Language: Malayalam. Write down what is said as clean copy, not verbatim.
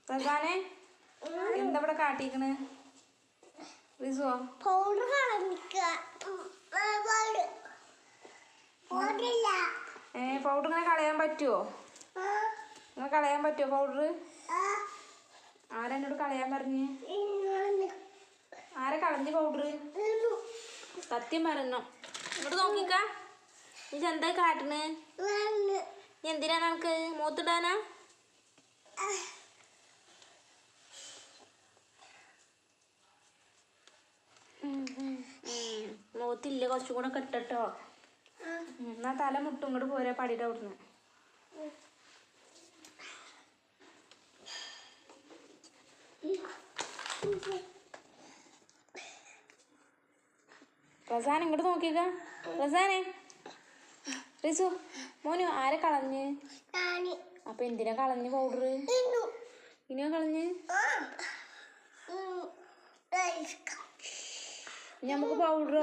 റസാനെ എന്താ ഇവിടെ കാട്ടിക്കണ് റിസോ? പൗഡർ ഇങ്ങനെ കളയാൻ പറ്റുമോ? ഇങ്ങനെ കളയാൻ പറ്റുമോ പൗഡർ? ആരെന്നോട് കളയാൻ പറഞ്ഞ്? ആരെ കളഞ്ഞ് പൗഡർ? സത്യം പറഞ്ഞോ? ഇങ്ങോട്ട് നോക്കിക്ക. നീ എന്താ കാട്ടണ്? നീ എന്തിനാ നമുക്ക് മൂത്തിടാനാ? മൂത്തില്ല, കുറച്ചും കൂടെ കെട്ടോ. എന്നാ തല മുട്ടും ഇങ്ങോട്ട് പോരാ പടിയുടെ അവിടുന്ന്. റസാൻ ഇങ്ങോട്ട് നോക്കിക്ക. റസാനെ റിസു മോനു ആരെ കളഞ്ഞ്? അപ്പൊ എന്തിനാ കളഞ്ഞ് പൗഡർ? ഇനിയോ കളഞ്ഞ്? നമുക്ക് പൗഡറോ?